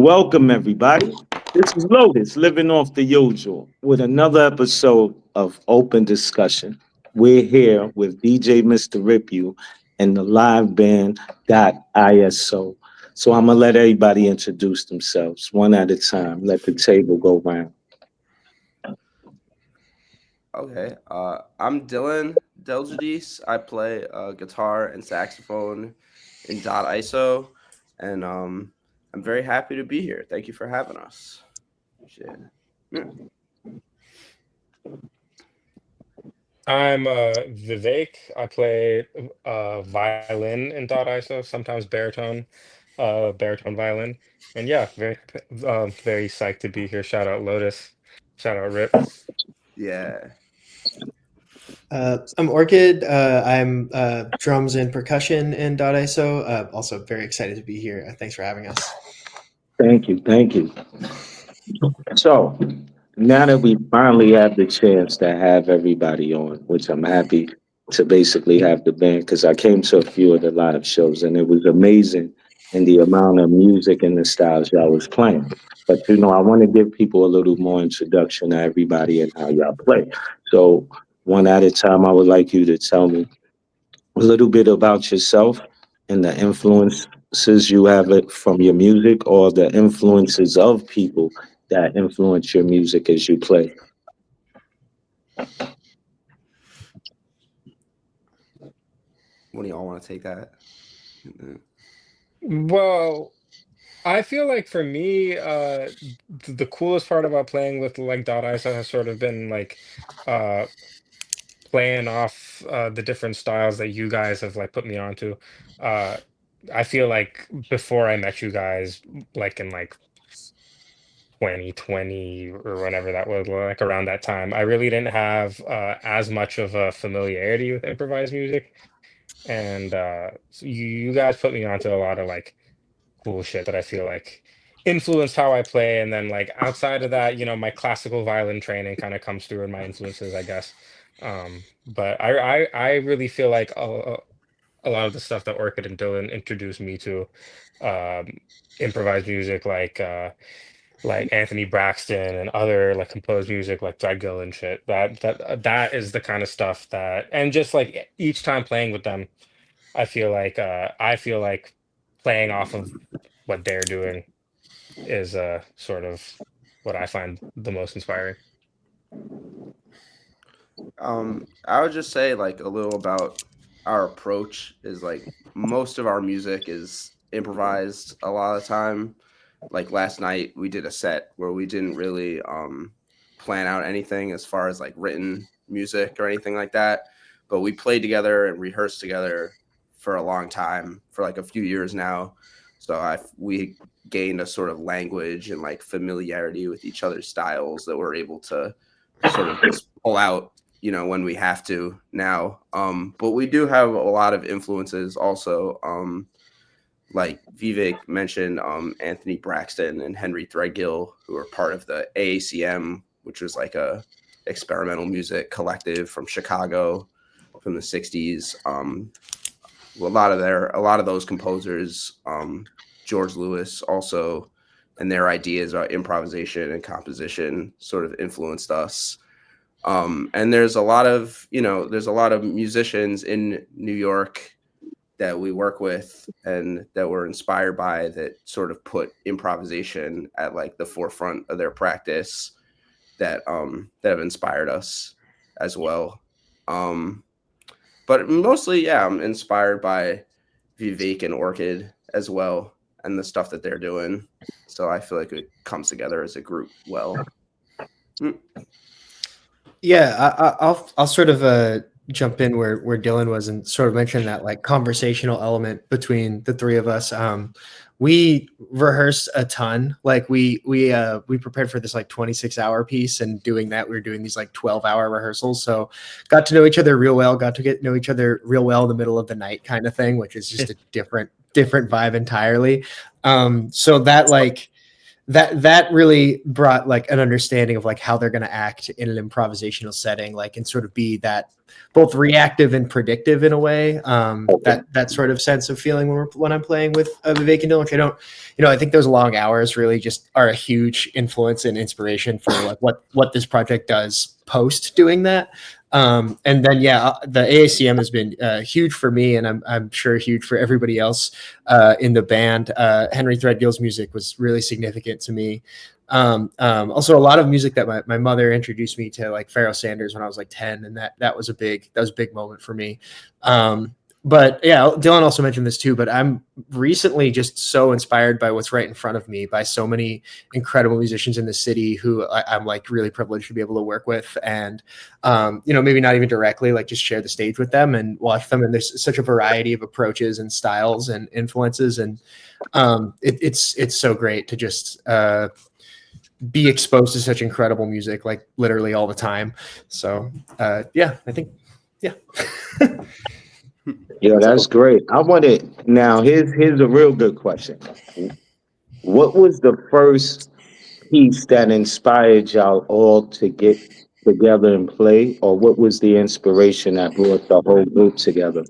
Welcome, everybody. This is Lotus, living off the usual, with another episode of Open Discussion. We're here with DJ Mr. Ripp-U and the live band ISO. So I'm gonna let everybody introduce themselves one at a time. Let the table go round. Okay, I'm Dylan DelGiudice. I play guitar and saxophone in .ISO, and I'm very happy to be here. Thank you for having us. Shit. Yeah. I'm Vivek. I play violin in .iso, sometimes baritone violin. And yeah, very psyched to be here. Shout out Lotus. Shout out Rip. Yeah. I'm Orchid. I'm drums and percussion in .iso. Also very excited to be here. Thanks for having us. Thank you, thank you. So now that we finally have the chance to have everybody on, which I'm happy to basically have the band because I came to a few of the live shows and it was amazing in the amount of music and the styles y'all was playing. But I want to give people a little more introduction to everybody and how y'all play. So one at a time, I would like you to tell me a little bit about yourself and the influences you have it from your music or the influences of people that influence your music as you play. What do y'all want to take that? Well, I feel like for me, the coolest part about playing with like .iso has sort of been like uh playing off the different styles that you guys have like put me onto. Uh I feel like before I met you guys, like in like 2020 or whenever that was, like around that time, I really didn't have as much of a familiarity with improvised music. And so you guys put me onto a lot of like cool shit that I feel like influenced how I play. And then like outside of that, my classical violin training kind of comes through in my influences, I guess. But I really feel like a lot of the stuff that Orchid and Dylan introduced me to, um, improvised music like Anthony Braxton and other like composed music like DelGiudice and shit. That is the kind of stuff that, and just like each time playing with them, I feel like playing off of what they're doing is sort of what I find the most inspiring. I would just say like a little about our approach is like most of our music is improvised a lot of the time. Like last night we did a set where we didn't really plan out anything as far as like written music or anything like that, but we played together and rehearsed together for a long time, for like a few years now. So we gained a sort of language and like familiarity with each other's styles that we're able to sort of just pull out, when we have to now. But we do have a lot of influences also. Like Vivek mentioned, Anthony Braxton and Henry Threadgill, who are part of the AACM, which was like a experimental music collective from Chicago from the 60s. A lot of those composers, George Lewis also, and their ideas about improvisation and composition sort of influenced us. And there's a lot of musicians in New York that we work with and that we're inspired by that sort of put improvisation at like the forefront of their practice that have inspired us as well. But mostly, yeah, I'm inspired by Vivek and Orchid as well and the stuff that they're doing. So I feel like it comes together as a group well. Yeah, I'll sort of jump in where Dylan was and sort of mention that like conversational element between the three of us. We rehearsed a ton. Like we prepared for this like 26-hour piece, and doing that we were doing these like 12-hour rehearsals. So got to know each other real well. Got to get know each other real well in the middle of the night, kind of thing, which is just a different vibe entirely. So that like that really brought like an understanding of like how they're going to act in an improvisational setting, like, and sort of be that both reactive and predictive in a way. That sort of sense of feeling when I'm playing with Vivek and Dylan, which I don't, I think those long hours really just are a huge influence and inspiration for like what this project does post doing that. And then, the AACM has been huge for me, and I'm sure huge for everybody else in the band. Henry Threadgill's music was really significant to me. Also, a lot of music that my mother introduced me to, like Pharoah Sanders when I was like 10, and that was a big moment for me. But yeah, Dylan also mentioned this too, but I'm recently just so inspired by what's right in front of me, by so many incredible musicians in the city who I'm like really privileged to be able to work with, and maybe not even directly, like just share the stage with them and watch them. And there's such a variety of approaches and styles and influences, and it's so great to just be exposed to such incredible music, like literally all the time. So I think. Yeah, that's great. I wanted now. Here's a real good question. What was the first piece that inspired y'all all to get together and play, or what was the inspiration that brought the whole group together?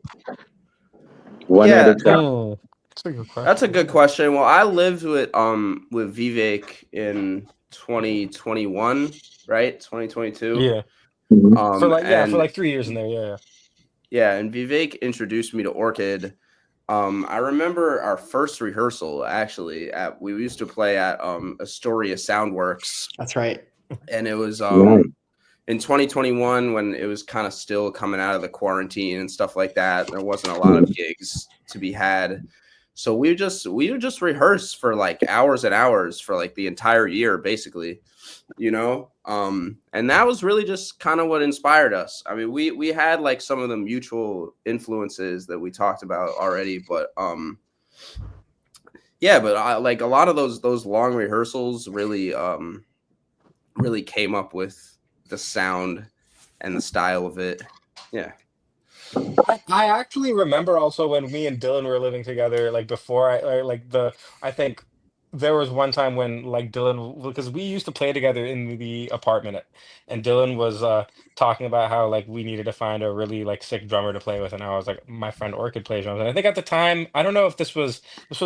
One at Yeah, a time. That's a good question. that's a good question. Well, I lived with Vivek in 2021, right? 2022. Yeah. Mhm. For like 3 years in there. Yeah. Yeah, and Vivek introduced me to Orchid. I remember our first rehearsal actually we used to play at Astoria Soundworks. That's right. And it was Right. in 2021 when it was kind of still coming out of the quarantine and stuff like that. There wasn't a lot of gigs to be had. So we would just rehearse for like hours and hours for like the entire year, basically, and that was really just kind of what inspired us. I mean, we had like some of the mutual influences that we talked about already, but like a lot of those long rehearsals really came up with the sound and the style of it. Yeah. I actually remember also when me and Dylan were living together, like before I think there was one time when like Dylan, because we used to play together in the apartment, and Dylan was talking about how like we needed to find a really like sick drummer to play with, and I was like, my friend Orchid plays drums, and I think at the time, I don't know if this was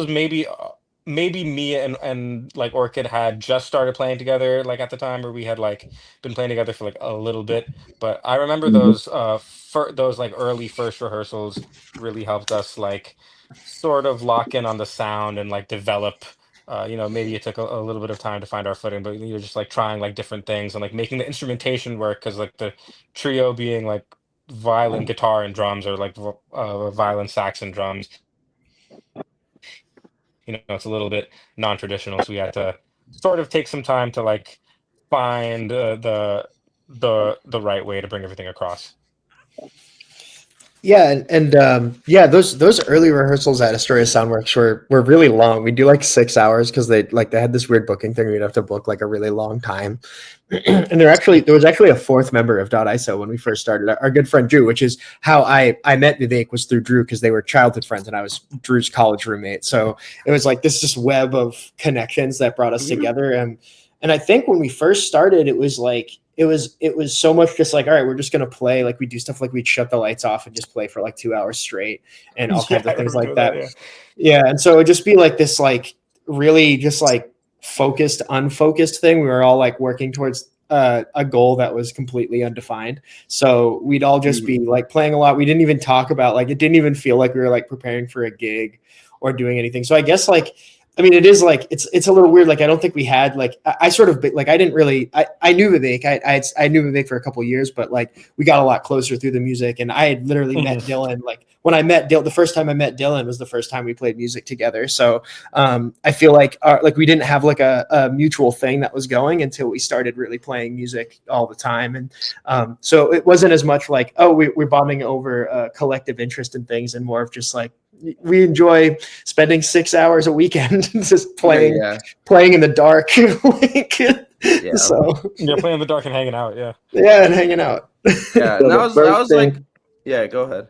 maybe me and like Orchid had just started playing together like at the time, or we had like been playing together for like a little bit. But I remember Mhm. those like early first rehearsals really helped us like sort of lock in on the sound and like develop. Maybe it took a little bit of time to find our footing, but you're just like trying like different things and like making the instrumentation work, because like the trio being like violin, guitar, and drums, or like violin, sax, and drums. It's a little bit non-traditional, so we had to sort of take some time to like find the right way to bring everything across. Yeah, and those early rehearsals at Astoria Soundworks were really long. We do like 6 hours because they had this weird booking thing. We'd have to book like a really long time. And there was actually a fourth member of .ISO when we first started, our good friend Drew, which is how I met Vivek, was through Drew, because they were childhood friends and I was Drew's college roommate. So it was like this just web of connections that brought us together. And I think when we first started, it was like it was so much just like, all right, we're just gonna play. Like we do stuff like we'd shut the lights off and just play for like 2 hours straight and all kinds of things like that. Yeah. And so it'd just be like this, like really just like focused, unfocused thing. We were all like working towards a goal that was completely undefined. So we'd all just be like playing a lot. We didn't even talk about, like, it didn't even feel like we were like preparing for a gig or doing anything. So I guess like, I mean, it is like, it's a little weird. Like, I don't think we had like, I sort of like, I didn't really, I knew Vivek. I knew Vivek for a couple of years, but like we got a lot closer through the music. And I had literally met Dylan. Like when I met Dylan, the first time I met Dylan was the first time we played music together. So I feel like we didn't have like a mutual thing that was going until we started really playing music all the time. And so it wasn't as much like, oh, we're bonding over collective interest in things, and more of just like, we enjoy spending 6 hours a weekend just playing in the dark. So playing in the dark and hanging out. And hanging out. Yeah, and that was like, yeah, go ahead.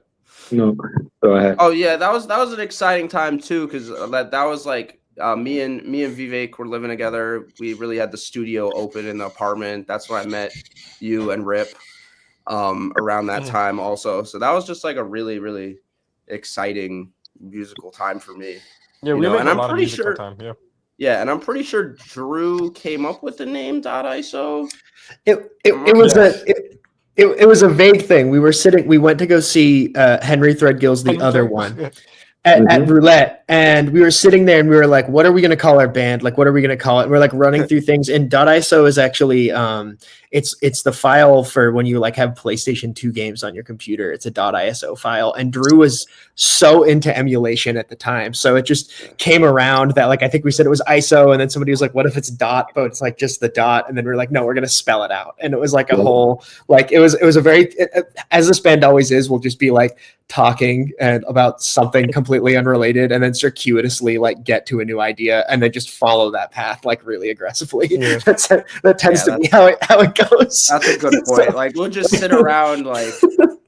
No, go ahead. Oh yeah, that was an exciting time too, because that was like me and Vivek were living together. We really had the studio open in the apartment. That's when I met you and Rip around that time also. So that was just like a really, really exciting musical time for me. Yeah, we make a lot of music that time. Yeah. Yeah, and I'm pretty sure Drew came up with the name .iso. It was a vague thing. We went to go see Henry Threadgill's The Other One at Roulette, and we were sitting there and we were like, what are we going to call our band? Like, what are we going to call it? And we're like running through things, and .iso is actually it's the file for when you like have PlayStation 2 games on your computer. It's a .iso file, and Drew was so into emulation at the time, so it just came around that like I think we said it was ISO, and then somebody was like, what if it's dot, but it's like just the dot, and then we are like, no, we're going to spell it out, and it was like a whole like it was a very as this band always is, we'll just be like talking and about something completely unrelated, and then circuitously like get to a new idea, and then just follow that path like really aggressively. Yeah. That tends to be how it goes. That's a good point. So, like we'll just sit around like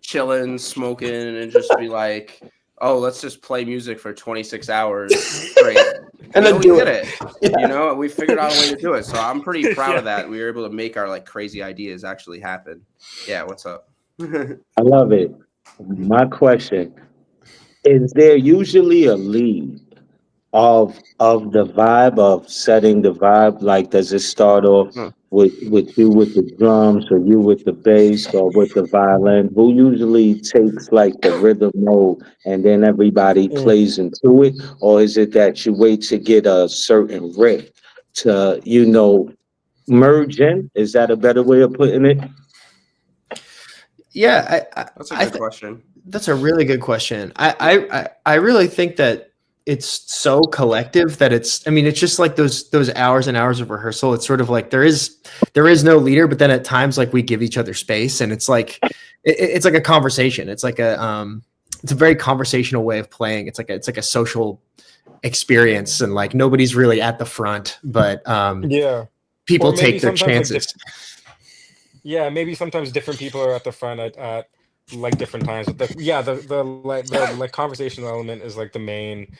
chilling, smoking, and just be like, oh, let's just play music for 26 hours straight. And then we did it. Yeah. You know, we figured out a way to do it. So I'm pretty proud of that. We were able to make our like crazy ideas actually happen. Yeah, what's up? I love it. My question, is there usually a lead of the vibe, of setting the vibe? Like, does it start off with you with the drums, or you with the bass, or with the violin? Who usually takes like the rhythm mode and then everybody plays into it? Or is it that you wait to get a certain riff to, merge in? Is that a better way of putting it? Yeah, that's a good question. That's a really good question. I really think that it's so collective that it's just like those hours and hours of rehearsal. It's sort of like there is no leader, but then at times like we give each other space, and it's like it's like a conversation. It's like it's a very conversational way of playing. It's like a social experience, and like nobody's really at the front, but people take their chances. Maybe sometimes different people are at the front at like different times. But the conversational element is like the main.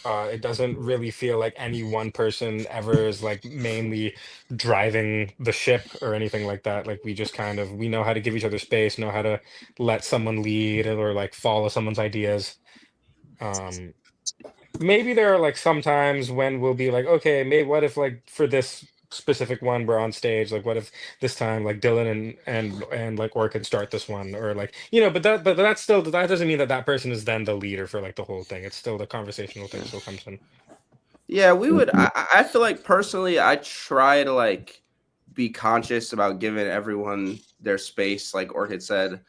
It doesn't really feel like any one person ever is like mainly driving the ship or anything like that. Like we just we know how to give each other space, know how to let someone lead or like follow someone's ideas. Maybe there are like some times when we'll be like, okay, maybe what if like for this specific one we're on stage, like what if this time like Dylan and like Orchid start this one, or like but that's still, that doesn't mean that person is then the leader for like the whole thing. It's still the conversational thing still comes in. Yeah, we would. I feel like personally I try to like be conscious about giving everyone their space, like Orchid said.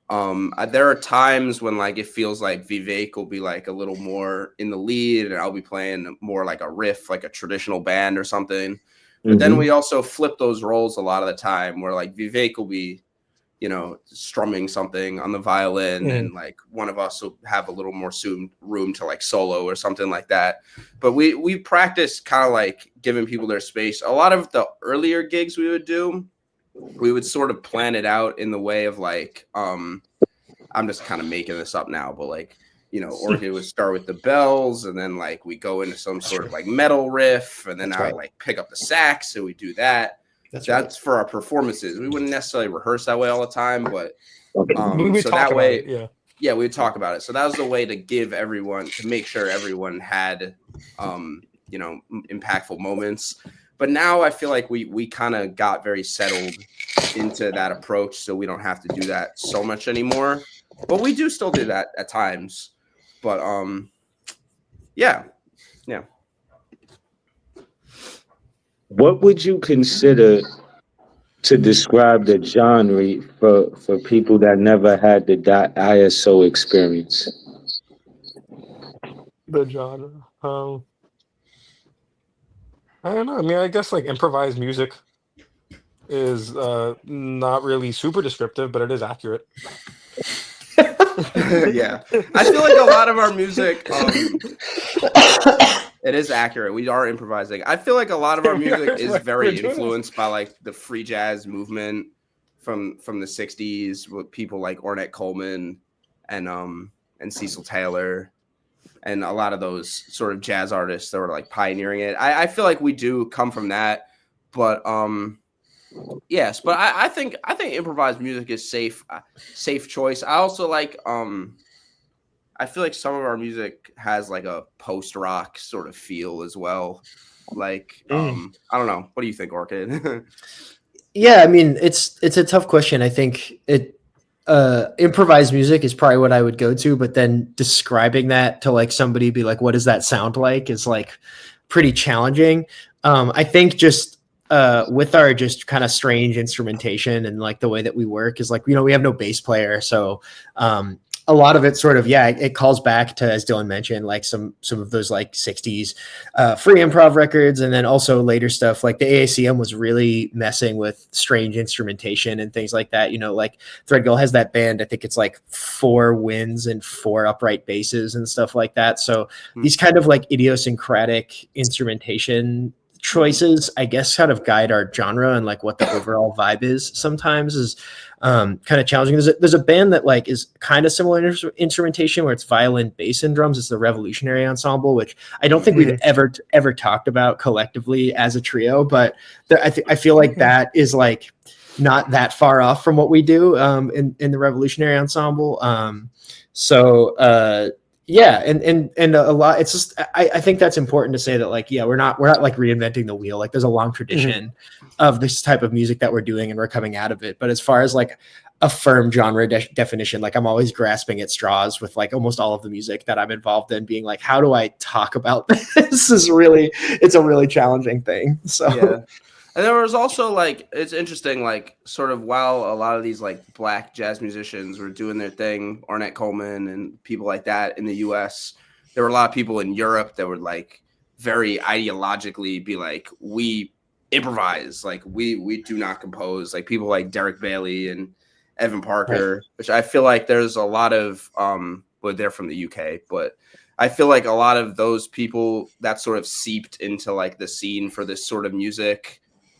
There are times when like it feels like Vivek will be like a little more in the lead, and I'll be playing more like a riff, like a traditional band or something. But then we also flip those roles a lot of the time, where like Vivek will be, strumming something on the violin, and like one of us will have a little more room to like solo or something like that. But we practice kind of like giving people their space. A lot of the earlier gigs we would do, we would sort of plan it out in the way of like, I'm just kind of making this up now, but like, Orchid would start with the bells, and then like we go into some sort of like metal riff, and then I like pick up the sax, and we do that. That's for our performances. We wouldn't necessarily rehearse that way all the time, but we would so talk that about way, it, we would talk about it. So that was the way to give everyone, to make sure everyone had, impactful moments. But now I feel like we kind of got very settled into that approach, so we don't have to do that so much anymore. But we do still do that at times. But yeah. What would you consider to describe the genre for people that never had the ISO experience? The genre. I don't know. I mean, I guess like improvised music is not really super descriptive, but it is accurate. Yeah, I feel like a lot of our music, it is accurate. We are improvising. I feel like a lot of our music is very influenced by like the free jazz movement from the 60s with people like Ornette Coleman and Cecil Taylor. and a lot of those sort of jazz artists that were like pioneering it. I feel like we do come from that, but yes, but I think improvised music is safe choice. I also like I feel like some of our music has like a post rock sort of feel as well. Like I don't know. What do you think, Orchid? Yeah, I mean, it's a tough question. I think improvised music is probably what I would go to, but then describing that to like somebody be like, what does that sound like, is like pretty challenging. I think just with our just kind of strange instrumentation and like the way that we work is like, we have no bass player, so a lot of it sort of, it calls back to, as Dylan mentioned, like some of those like 60s free improv records. And then also later stuff like the AACM was really messing with strange instrumentation and things like that. Like Threadgill has that band, I think it's like 4 winds and 4 upright basses and stuff like that. So these kind of like idiosyncratic instrumentation choices, I guess, kind of guide our genre and like what the overall vibe is sometimes is kind of challenging. There's a band that like is kind of similar instrumentation where it's violin, bass, and drums. It's the Revolutionary Ensemble, which I don't think we've ever talked about collectively as a trio, but I feel like that is like not that far off from what we do in the Revolutionary Ensemble. Yeah, and a lot. It's just I think that's important to say that like we're not like reinventing the wheel. Like there's a long tradition of this type of music that we're doing, and we're coming out of it. But as far as like a firm genre definition, like I'm always grasping at straws with like almost all of the music that I'm involved in, being like, how do I talk about this? It's a really challenging thing. So. Yeah. And there was also like, it's interesting, like sort of while a lot of these like black jazz musicians were doing their thing, Ornette Coleman and people like that in the US, there were a lot of people in Europe that would like very ideologically be like, we improvise, like we do not compose, like people like Derek Bailey and Evan Parker, right. Which I feel like there's a lot of, well, they're from the UK, but I feel like a lot of those people that sort of seeped into like the scene for this sort of music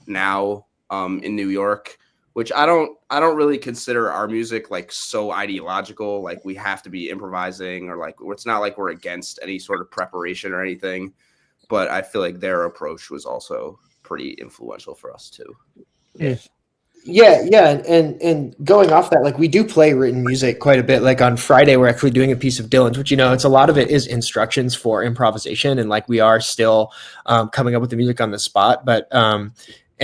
now in New York, which I don't really consider our music like so ideological, like we have to be improvising, or like it's not like we're against any sort of preparation or anything, but I feel like their approach was also pretty influential for us too. Yeah, and going off that, like we do play written music quite a bit. Like on Friday, we're actually doing a piece of Dylan's, which it's a lot of it is instructions for improvisation, and like we are still coming up with the music on the spot, but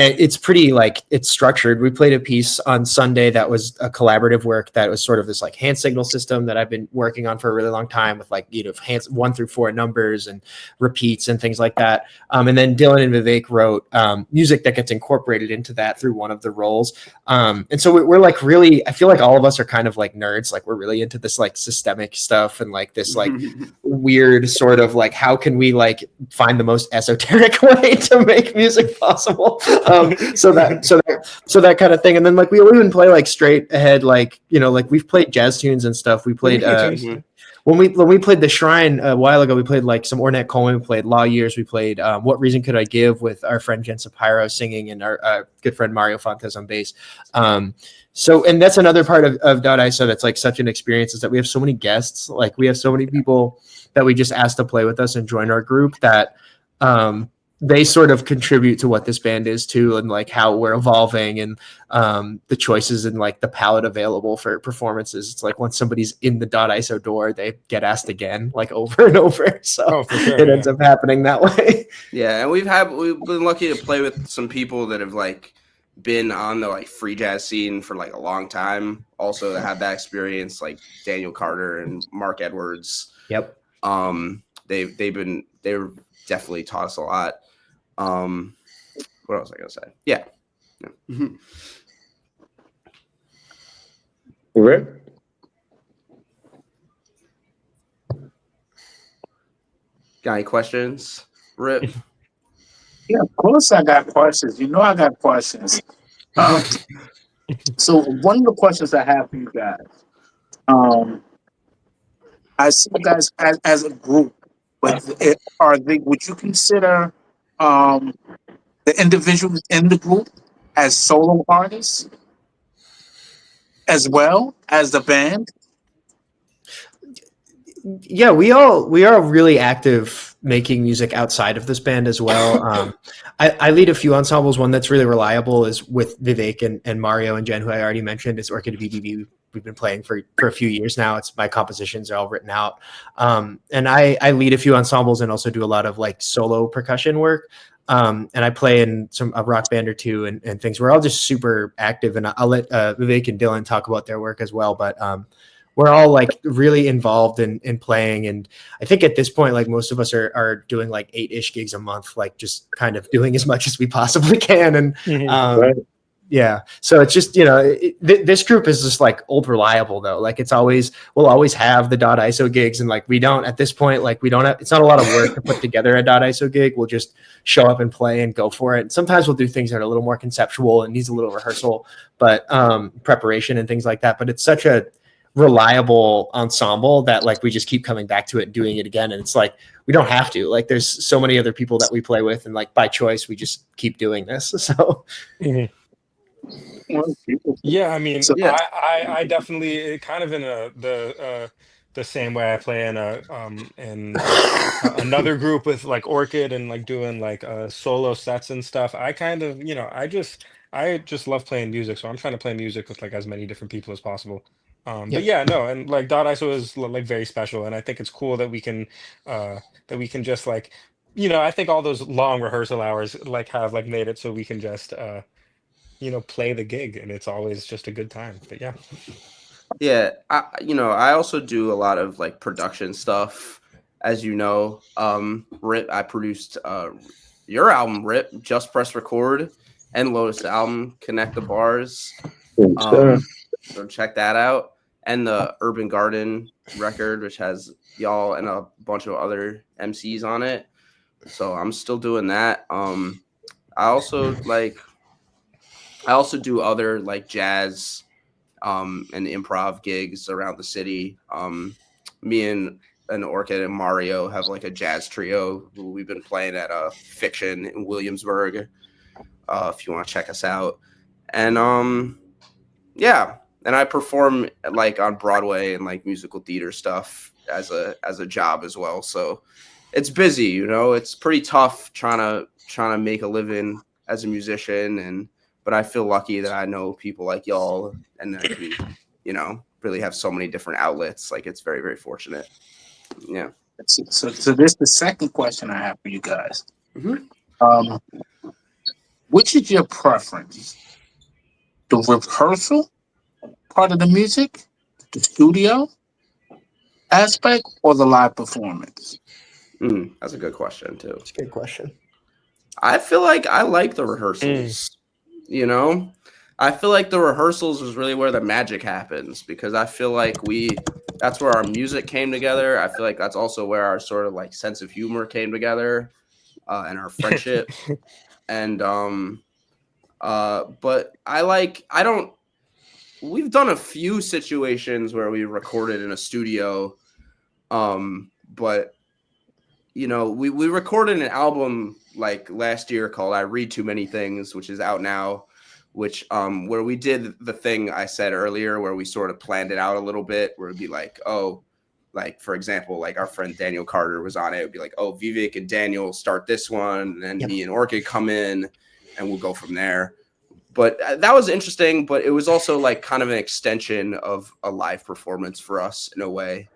it's pretty like it's structured. We played a piece on Sunday that was a collaborative work that was sort of this like hand signal system that I've been working on for a really long time with like hands 1 through 4 numbers and repeats and things like that. And then Dylan and Vivek wrote music that gets incorporated into that through one of the roles. And so we're like really, I feel like all of us are kind of like nerds. Like we're really into this like systemic stuff and like this like weird sort of like how can we like find the most esoteric way to make music possible. So that kind of thing. And then like we even play like straight ahead, like like we've played jazz tunes and stuff. We played when we played the Shrine a while ago, we played like some Ornette Coleman, we played Law Years, we played What Reason Could I Give with our friend Jen Sapiro singing, and our good friend Mario Fontes on bass. So, and that's another part of .iso that's like such an experience, is that we have so many guests. Like we have so many people that we just ask to play with us and join our group that they sort of contribute to what this band is too, and like how we're evolving and the choices and like the palette available for performances. It's like once somebody's in the .iso door, they get asked again, like over and over. So it ends up happening that way. Yeah, and we've been lucky to play with some people that have like been on the like free jazz scene for like a long time. Also to have that experience, like Daniel Carter and Mark Edwards. Yep. They've definitely taught us a lot. What else was I gonna say? Yeah. Ripp? Got any questions, Rip? Yeah, of course I got questions. I got questions. So one of the questions I have for you guys, I see you guys as a group, but would you consider the individuals in the group as solo artists as well as the band? Yeah, we are really active making music outside of this band as well. I lead a few ensembles. One that's really reliable is with Vivek and Mario and Jen, who I already mentioned. It's Orchid BBB. We've been playing for a few years now. It's my compositions are all written out. And I lead a few ensembles and also do a lot of like solo percussion work. And I play in a rock band or two and things. We're all just super active, and I'll let Vivek and Dylan talk about their work as well. But we're all like really involved in playing. And I think at this point, like most of us are doing like 8-ish gigs a month, like just kind of doing as much as we possibly can. And Right. yeah, so it's just, this group is just like old reliable though. Like we'll always have the .iso gigs. And like, we don't at this point, like it's not a lot of work to put together a .iso gig. We'll just show up and play and go for it. Sometimes we'll do things that are a little more conceptual and needs a little rehearsal, but preparation and things like that. But it's such a reliable ensemble that like we just keep coming back to it and doing it again. And it's like we don't have to, like there's so many other people that we play with, and like by choice we just keep doing this. So Yeah, I mean, So- Yeah. I definitely kind of in the same way I play in another group with like Orchid and like doing like solo sets and stuff. I kind of, I just love playing music, so I'm trying to play music with like as many different people as possible. But yeah, no, and like .iso is like very special, and I think it's cool that we can just like, I think all those long rehearsal hours like have like made it so we can just play the gig, and it's always just a good time. But yeah. Yeah, I also do a lot of like production stuff, as you know. Rip, I produced your album, Rip, Just Press Record, and LOTUS album, Connect the Bars. Sure. So check that out, and the Urban Garden record, which has y'all and a bunch of other MCs on it. So I'm still doing that. I also do other like jazz and improv gigs around the city. Me and Orchid and Mario have like a jazz trio who we've been playing at a Fiction in Williamsburg. If you want to check us out. And yeah, and I perform like on Broadway and like musical theater stuff as a job as well. So it's busy, it's pretty tough trying to make a living as a musician, but I feel lucky that I know people like y'all, and I can, really have so many different outlets. Like it's very, very fortunate. Yeah. So this is the second question I have for you guys. Mhm. Which is your preference? The rehearsal part of the music, the studio aspect, or the live performance? That's a good question too. it's a good question. I feel like I like the rehearsals. I feel like the rehearsals is really where the magic happens, because I feel like that's where our music came together. I feel like that's also where our sort of like sense of humor came together, and our friendship. And but we've done a few situations where we recorded in a studio, but we recorded an album like last year called I Read Too Many Things, which is out now, which where we did the thing I said earlier, where we sort of planned it out a little bit, where it'd be like, like for example, like our friend Daniel Carter was on it. It'd be like, Vivek and Daniel start this one, and then me and Orchid come in, and we'll go from there. But that was interesting, but it was also like kind of an extension of a live performance for us in a way,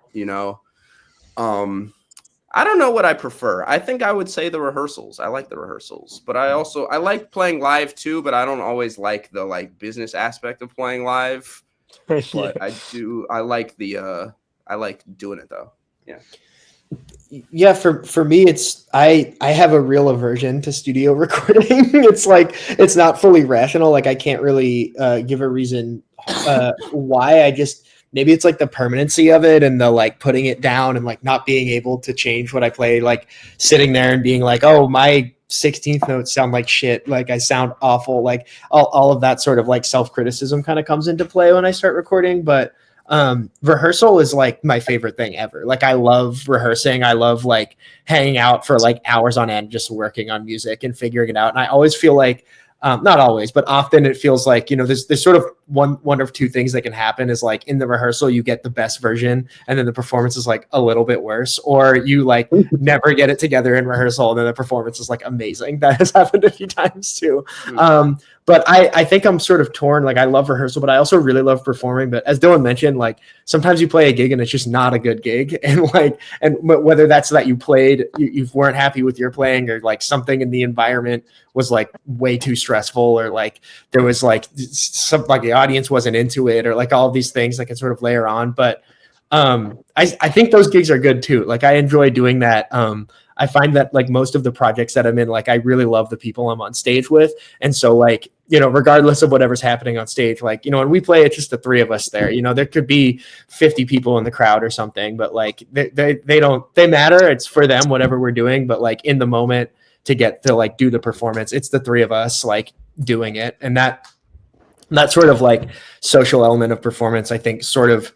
I don't know what I prefer. I think I would say the rehearsals. I like the rehearsals, but I like playing live too, but I don't always like the like business aspect of playing live. But I like doing it though. Yeah. Yeah, for me, I have a real aversion to studio recording. It's like it's not fully rational. Like I can't really give a reason why. Maybe it's like the permanency of it and the like putting it down and like not being able to change what I play, like sitting there and being like, oh, my 16th notes sound like shit, like I sound awful, like all of that sort of like self-criticism kind of comes into play when I start recording. But rehearsal is like my favorite thing ever. Like I love rehearsing. I love like hanging out for like hours on end just working on music and figuring it out. And I always feel like Not always, but often it feels like, there's sort of one of two things that can happen is like in the rehearsal, you get the best version and then the performance is like a little bit worse, or you like never get it together in rehearsal and then the performance is like amazing. That has happened a few times too. But I think I'm sort of torn. Like I love rehearsal, but I also really love performing. But as Dylan mentioned, like sometimes you play a gig and it's just not a good gig. And whether that's that you played, you weren't happy with your playing, or like something in the environment was like way too stressful, or like there was like some like the audience wasn't into it, or like all of these things that can sort of layer on. But I think those gigs are good too. Like I enjoy doing that. I find that like most of the projects that I'm in, like I really love the people I'm on stage with. And so like, regardless of whatever's happening on stage, like, when we play, it's just the three of us there, there could be 50 people in the crowd or something, but like they matter. It's for them, whatever we're doing. But like in the moment to get to like do the performance, it's the three of us like doing it. And that sort of like social element of performance, I think sort of,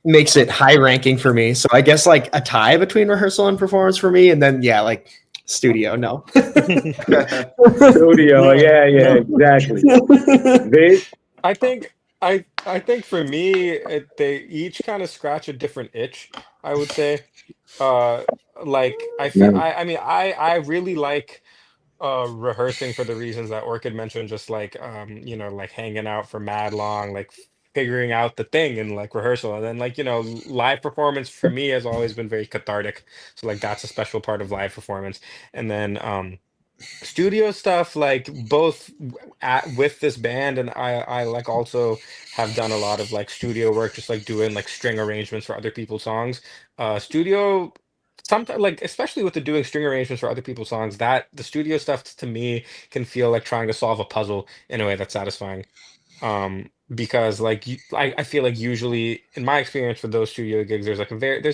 makes it high ranking for me. So I guess like a tie between rehearsal and performance for me. And then, like studio, no. Studio, yeah, exactly. Vic? I think for me, they each kind of scratch a different itch, I would say. Like I feel, I mean, I really like rehearsing for the reasons that Orchid mentioned, just like like hanging out for mad long, like figuring out the thing in like rehearsal. And then like live performance for me has always been very cathartic, so like that's a special part of live performance. And then studio stuff, like both with this band, and I like also have done a lot of like studio work, just like doing like string arrangements for other people's songs. Studio sometimes, like especially with the doing string arrangements for other people's songs, that the studio stuff to me can feel like trying to solve a puzzle in a way that's satisfying. Because like I feel like usually in my experience for those studio gigs, there's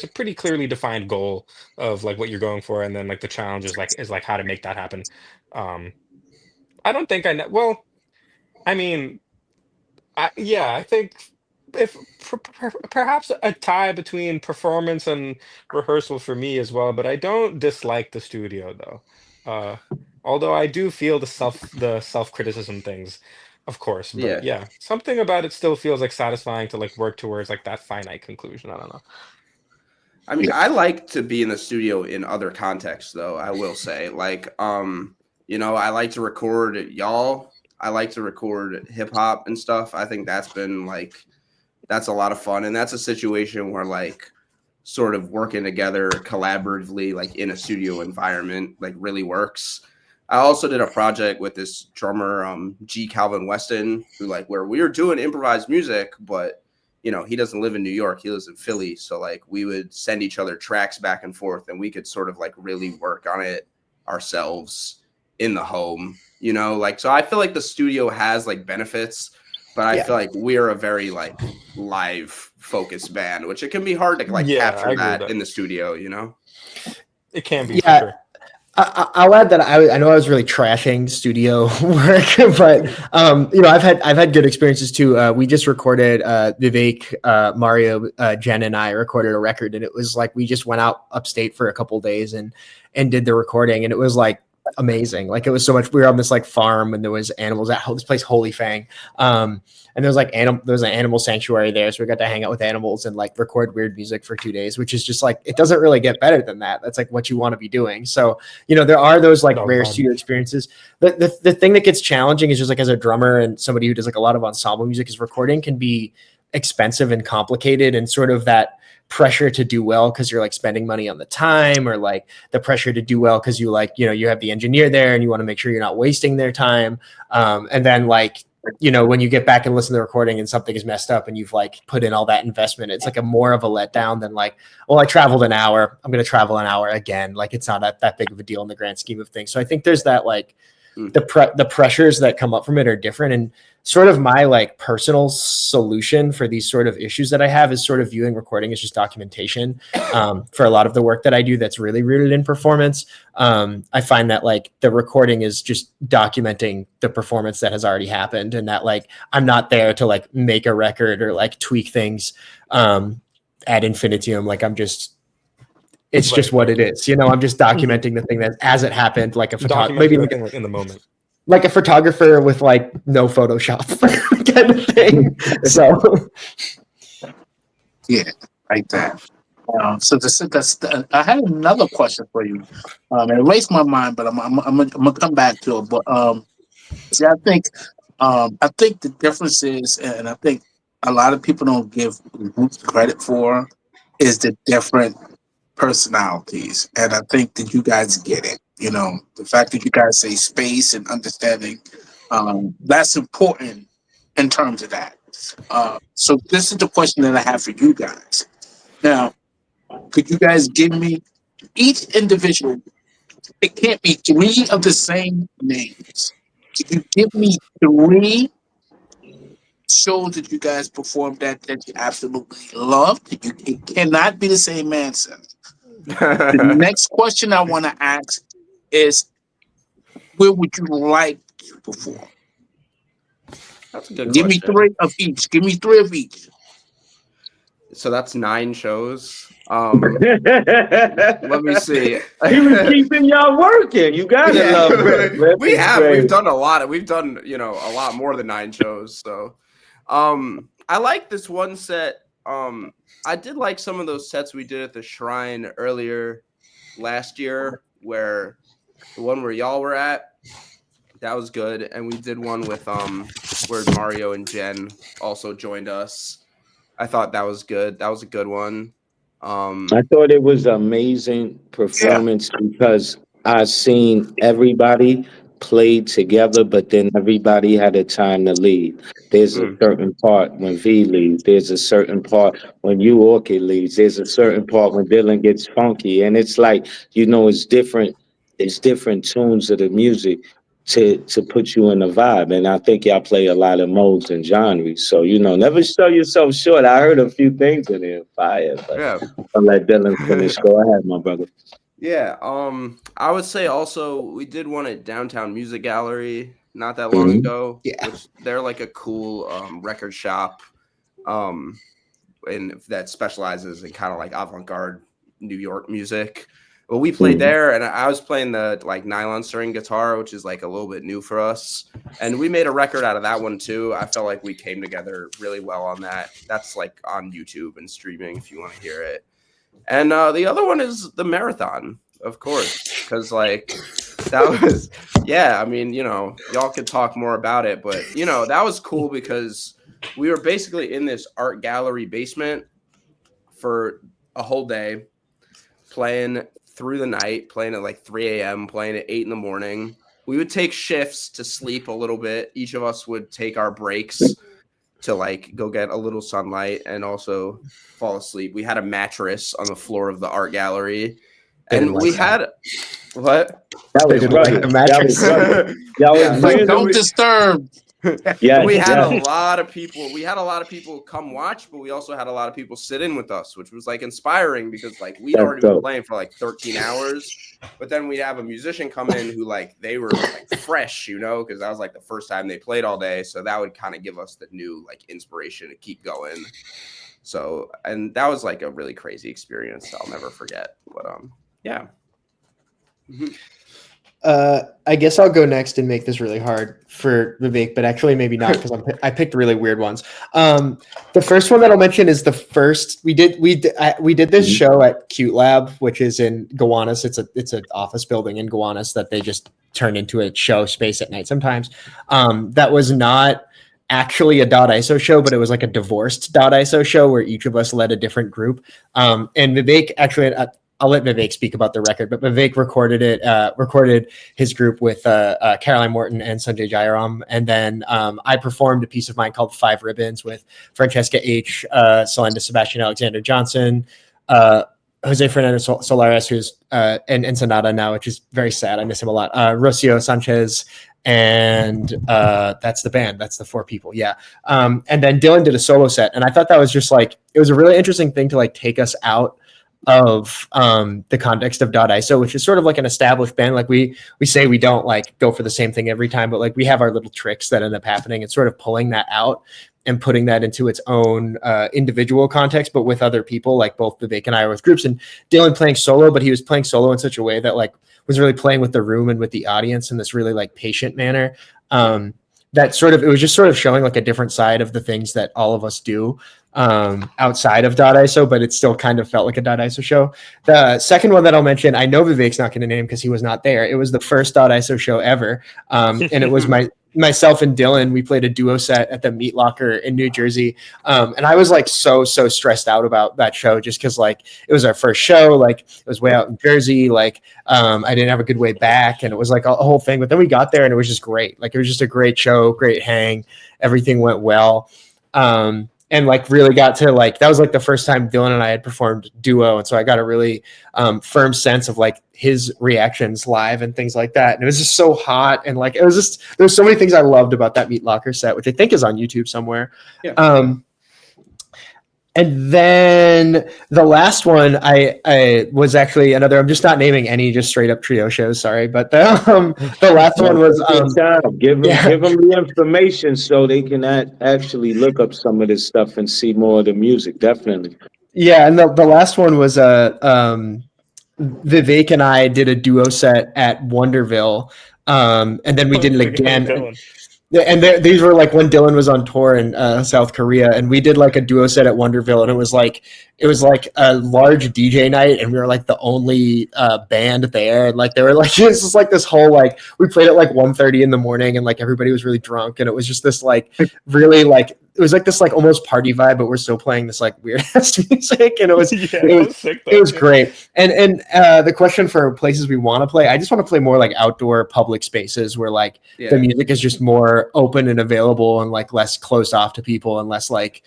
a pretty clearly defined goal of like what you're going for, and then like the challenge is like how to make that happen. um I don't think I know, well, I mean, I think if perhaps a tie between performance and rehearsal for me as well, but I don't dislike the studio though. Although I do feel the self criticism things, of course, but Yeah. yeah, something about it still feels like satisfying to like work towards like that finite conclusion. I don't know. I mean, I like to be in the studio in other contexts, though. I will say, like, I like to record y'all. I like to record hip hop and stuff. I think that's a lot of fun, and that's a situation where like sort of working together collaboratively, like in a studio environment, like really works. I also did a project with this drummer, G. Calvin Weston, where we were doing improvised music, but he doesn't live in New York. He lives in Philly. So like we would send each other tracks back and forth, and we could sort of like really work on it ourselves in the home, so I feel like the studio has like benefits, but I feel like we're a very like live focused band, which it can be hard to like Yeah, I capture agree with that that. in the studio, It can be for Yeah. sure. I'll add that I know I was really trashing studio work, but I've had good experiences too. We just recorded Vivek, Mario, Jen, and I recorded a record, and it was like we just went out upstate for a couple of days and did the recording, and it was like amazing. Like it was so much. We were on this like farm, and there was animals at this place, Holy Fang. And there was an animal sanctuary there. So we got to hang out with animals and like record weird music for 2 days, which is just like, it doesn't really get better than that. That's like what you want to be doing. So, there are those like Oh, rare God. studio experiences. The thing that gets challenging is just like as a drummer and somebody who does like a lot of ensemble music, is recording can be expensive and complicated, and sort of that pressure to do well because you're like spending money on the time, or like the pressure to do well because you like, you have the engineer there and you want to make sure you're not wasting their time. And then like, when you get back and listen to the recording and something is messed up and you've like put in all that investment, it's like a more of a letdown than like, well, I traveled an hour, I'm going to travel an hour again. Like it's not that big of a deal in the grand scheme of things. So I think there's that like the pressures that come up from it are different. And sort of my like personal solution for these sort of issues that I have is sort of viewing recording as just documentation. For a lot of the work that I do that's really rooted in performance, I find that like the recording is just documenting the performance that has already happened, and that like I'm not there to like make a record or like tweak things ad infinitum. Like it's just what it is. I'm just documenting the thing that as it happened, like a photographer, maybe Documenting the like thing like in the moment. like a photographer with like no Photoshop kind of thing. So Yeah, like that. So I had another question for you. It erased my mind, but I'm gonna come back to it. But see, I think the difference is, and I think a lot of people don't give groups credit for, is the different personalities, and I think that you guys get it. You know, the fact that you guys say space and understanding, that's important in terms of that. So this is the question that I have for you guys. Now, could you guys give me each individual? It can't be three of the same names. Could you give me three shows that you guys performed that you absolutely loved? It cannot be the same answer. The next question I want to ask is, where would you like to perform? That's a good Give me question. three of each. Give me three of each. So that's 9 shows. Let Let me see. He was keeping y'all working. You gotta love it. we have. We've done a lot. We've done, a lot more than 9 shows. So, I like this one set. I did like some of those sets we did at the Shrine earlier last year, where the one where y'all were at, that was good. And we did one with where Mario and Jen also joined us. I thought that was good. That was a good one. I thought it was an amazing performance because I seen everybody played together, but then everybody had a time to leave. There's a certain part when V leaves. There's a certain part when you Orchid leaves. There's a certain part when Dylan gets funky, and it's like it's different. It's different tunes of the music to put you in a vibe. And I think y'all play a lot of modes and genres. So never sell yourself short. I heard a few things in there, fire, but Yeah. I'll let Dylan finish. Go ahead, my brother. Yeah, I would say also we did one at Downtown Music Gallery not that long ago. Yeah. Which they're like a cool record shop, and that specializes in kind of like avant-garde New York music. Well, we played there, and I was playing the like nylon string guitar, which is like a little bit new for us. And we made a record out of that one too. I felt like we came together really well on that. That's like on YouTube and streaming if you want to hear it. And the other one is the marathon, of course, because like that was, I mean, y'all could talk more about it, but that was cool because we were basically in this art gallery basement for a whole day, playing through the night, playing at like 3 a.m., playing at 8 in the morning. We would take shifts to sleep a little bit. Each of us would take our breaks to like go get a little sunlight and also fall asleep. We had a mattress on the floor of the art gallery, and we had what? That was like the mattress. Like, don't disturb. Yeah, we had a lot of people. We had a lot of people come watch, but we also had a lot of people sit in with us, which was like inspiring because like we'd already been playing for like 13 hours, but then we'd have a musician come in who like they were like fresh, because that was like the first time they played all day, so that would kind of give us the new like inspiration to keep going. So, and that was like a really crazy experience I'll never forget. But yeah. I guess I'll go next and make this really hard for Vivek, but actually maybe not because I picked really weird ones. The first one that I'll mention is the first we did this show at Cute Lab, which is in Gowanus. It's an office building in Gowanus that they just turn into a show space at night sometimes. That was not actually a .ISO show, but it was like a divorced .ISO show where each of us led a different group. And Vivek actually. I'll let Vivek speak about the record, but Vivek recorded his group with Caroline Morton and Sanjay Jayaram. And then I performed a piece of mine called 5 Ribbons with Francesca H., Celenda Sebastian Alexander Johnson, Jose Fernando Solares, who's in Ensenada now, which is very sad. I miss him a lot. Rocio Sanchez, and that's the band. That's the 4 people. Yeah. And then Dylan did a solo set. And I thought that was just like, it was a really interesting thing to like take us out of the context of .ISO, which is sort of like an established band. Like we say we don't like go for the same thing every time, but like we have our little tricks that end up happening and sort of pulling that out and putting that into its own individual context, but with other people, like both Vivek and I are with groups, and Dylan playing solo, but he was playing solo in such a way that like was really playing with the room and with the audience in this really like patient manner. That sort of, it was just sort of showing like a different side of the things that all of us do outside of .iso, but it still kind of felt like a .iso show. The second one that I'll mention, I know Vivek's not going to name because he was not there. It was the first .iso show ever, and it was myself and Dylan. We played a duo set at the Meat Locker in New Jersey, and I was like so stressed out about that show just because like it was our first show, like it was way out in Jersey, like I didn't have a good way back, and it was like a whole thing. But then we got there, and it was just great. Like it was just a great show, great hang. Everything went well. And like really got to like, that was like the first time Dylan and I had performed duo. And so I got a really firm sense of like his reactions live and things like that. And it was just so hot. And like, it was just, there's so many things I loved about that Meat Locker set, which I think is on YouTube somewhere. Yeah. And then the last one I was actually another, I'm just not naming any just straight up trio shows, sorry. But the last one was give them the information so they can actually look up some of this stuff and see more of the music, definitely. Yeah, and the last one was Vivek and I did a duo set at Wonderville. And then we did it again. And these were like when Dylan was on tour in South Korea, and we did like a duo set at Wonderville, and it was like a large DJ night, and we were like the only band there, and like they were like this is like this whole like we played at like 1:30 in the morning, and like everybody was really drunk, and it was just this like really like it was like this like almost party vibe, but we're still playing this like weird ass music, and it was great. And the question for places we want to play, I just want to play more like outdoor public spaces where like the music is just more open and available and like less closed off to people and less like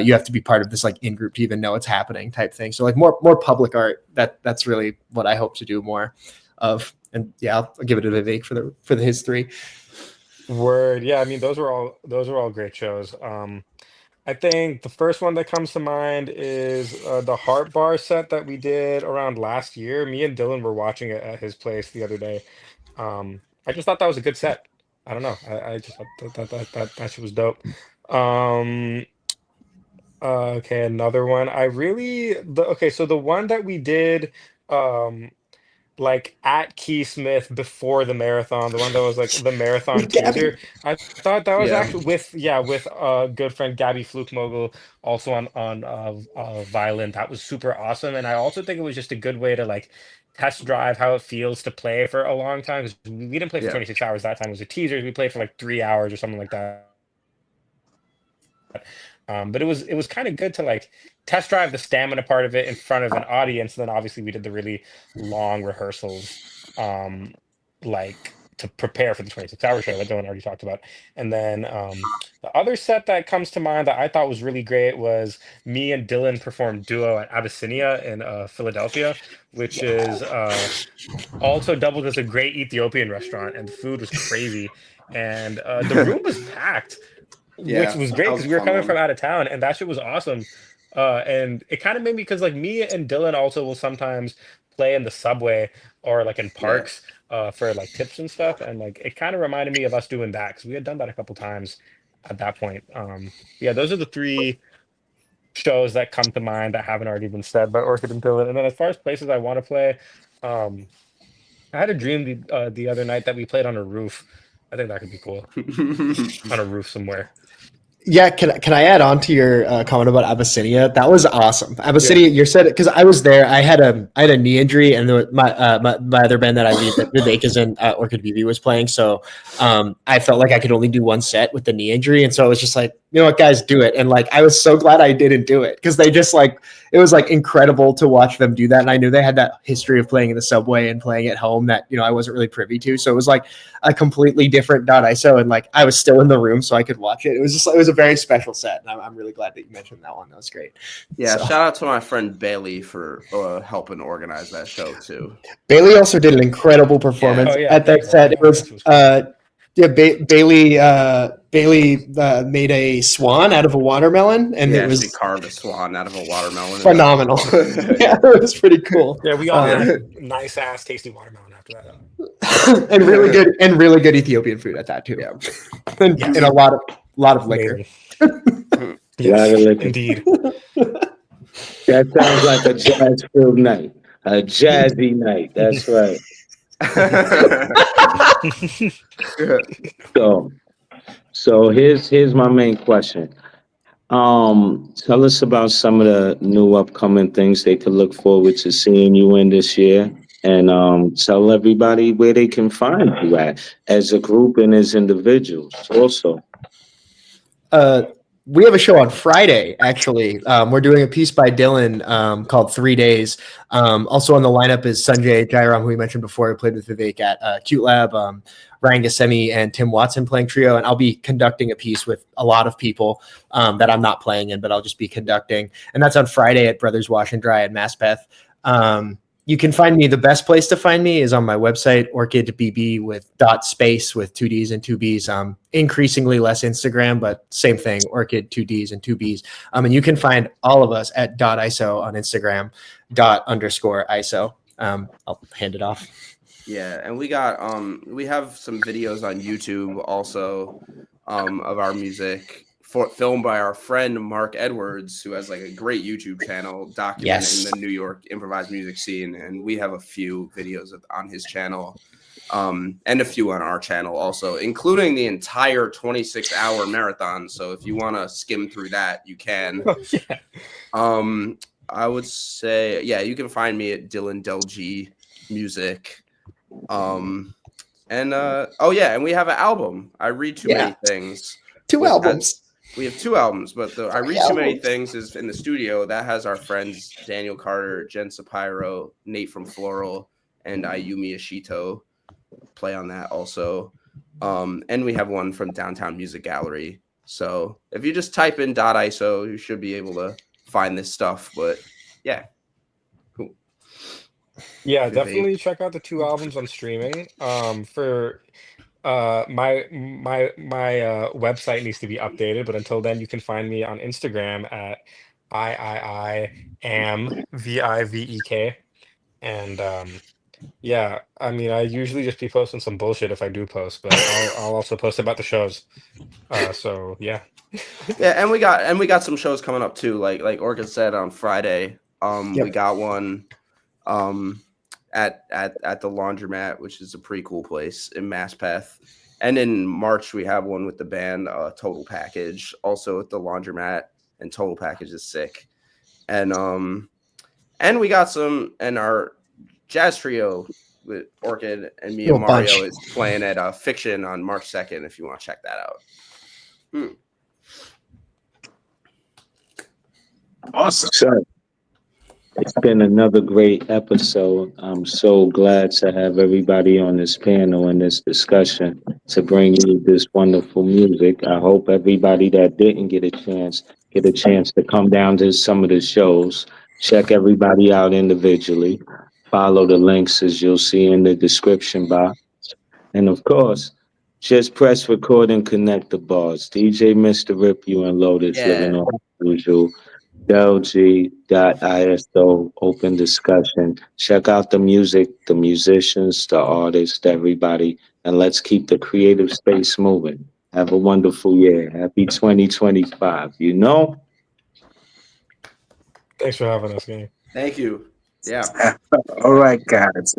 you have to be part of this like in group to even know it's happening type thing. So like more public art. That's really what I hope to do more of. And yeah, I'll give it to Vivek for his three. Word. Yeah, I mean those were all great shows. I think the first one that comes to mind is the Heart Bar set that we did around last year. Me and Dylan were watching it at his place the other day. I just thought that was a good set. I don't know. I just thought that shit was dope. Okay, another one. So the one that we did like at Keysmith before the marathon, the one that was like the marathon teaser. I thought that was actually with good friend Gabby Flukemogel also on violin. That was super awesome, and I also think it was just a good way to like test drive how it feels to play for a long time because we didn't play for 26 hours that time. It was a teaser. We played for like 3 hours or something like that. But it was kind of good to like test drive the stamina part of it in front of an audience. And then obviously we did the really long rehearsals, like to prepare for the 26-hour show that Dylan already talked about. And then the other set that comes to mind that I thought was really great was me and Dylan performed duo at Abyssinia in Philadelphia, which is also doubled as a great Ethiopian restaurant, and the food was crazy, and the room was packed. Which was great because we were coming from out of town, and that shit was awesome. And it kind of made me, because like me and Dylan also will sometimes play in the subway or like in parks for like tips and stuff, and like it kind of reminded me of us doing that because we had done that a couple times at that point. Yeah, those are the three shows that come to mind that haven't already been said by Orchid and Dylan. And then as far as places I want to play, I had a dream the other night that we played on a roof. I think that could be cool. On a roof somewhere. Yeah, can I add on to your comment about Abyssinia? That was awesome. Abyssinia, you said it because I was there. I had a knee injury, and my other band that I lead, that Vivek is in, Orchid BB, was playing. So I felt like I could only do one set with the knee injury, and so I was just like, you know what, guys, do it. And like I was so glad I didn't do it because they just like it was like incredible to watch them do that. And I knew they had that history of playing in the subway and playing at home that I wasn't really privy to. So it was like a completely different .iso, and like I was still in the room so I could watch it. It was a very special set, and I'm really glad that you mentioned that one. That was great. Yeah, shout out to my friend Bailey for helping organize that show too. Bailey also did an incredible performance at that set. It was Bailey made a swan out of a watermelon, and it was she carved a swan out of a watermelon. Phenomenal. Yeah, it was pretty cool. Yeah, we all had nice ass tasty watermelon after that. and really good Ethiopian food at that too. Yeah, and a lot of liquor. Yes, liquor. Indeed. That sounds like a jazz-filled night, a jazzy night. That's right. So here's my main question. Tell us about some of the new upcoming things they could look forward to seeing you in this year, and tell everybody where they can find you at as a group and as individuals. Also, We have a show on Friday, actually. We're doing a piece by Dylan called 3 Days. Also on the lineup is Sanjay Jairam, who we mentioned before, who played with Vivek at Cute Lab, Ryan Gosemi and Tim Watson playing trio. And I'll be conducting a piece with a lot of people that I'm not playing in, but I'll just be conducting. And that's on Friday at Brothers Wash and Dry at Maspeth. You can find me. The best place to find me is on my website, Orchid BB with .space with 2 Ds and 2 Bs. Increasingly less Instagram, but same thing, Orchid 2 Ds and 2 Bs. And you can find all of us at .iso on Instagram, _ISO. I'll hand it off. Yeah, and we have some videos on YouTube also of our music filmed by our friend Mark Edwards, who has like a great YouTube channel documenting the New York improvised music scene, and we have a few videos on his channel, and a few on our channel also, including the entire 26-hour marathon. So if you want to skim through that, you can. I would say, you can find me at Dylan DelG Music. And we have an album. I Read Too Many Things. Two albums. We have 2 albums, but I Read Too Many Things is in the studio. That has our friends Daniel Carter, Jen Sapiro, Nate from Floral, and Ayumi Ishito play on that also. And we have one from Downtown Music Gallery. So if you just type in .iso, you should be able to find this stuff. But yeah. Cool. Yeah, definitely check out the 2 albums on streaming. For my website needs to be updated, but until then, you can find me on Instagram at IIIam VIVEK. And I mean, I usually just be posting some bullshit if I do post, but I'll also post about the shows. So yeah. Yeah, and we got some shows coming up too. Like Orchid said on Friday. We got one at the Laundromat, which is a pretty cool place in Maspeth. And in March we have one with the band Total Package, also at the Laundromat, and Total Package is sick. And we got some, and our jazz trio with Orchid and me and Mario is playing at Fiction on March 2nd if you want to check that out. Awesome. So, it's been another great episode. I'm so glad to have everybody on this panel and this discussion to bring you this wonderful music. I hope everybody that didn't get a chance to come down to some of the shows. Check everybody out individually. Follow the links as you'll see in the description box. And of course, just press record and connect the bars. DJ Mr. Ripp-U and LOTUS, Living Off the Usual. DelGiudice, open discussion. Check out the music, the musicians, the artists, everybody, and let's keep the creative space moving. Have a wonderful year. Happy 2025, you know? Thanks for having us, gang. Thank you. Yeah. All right, guys.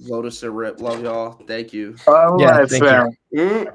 LOTUS and Rip. Love y'all. Thank you. All right, thank you. fam.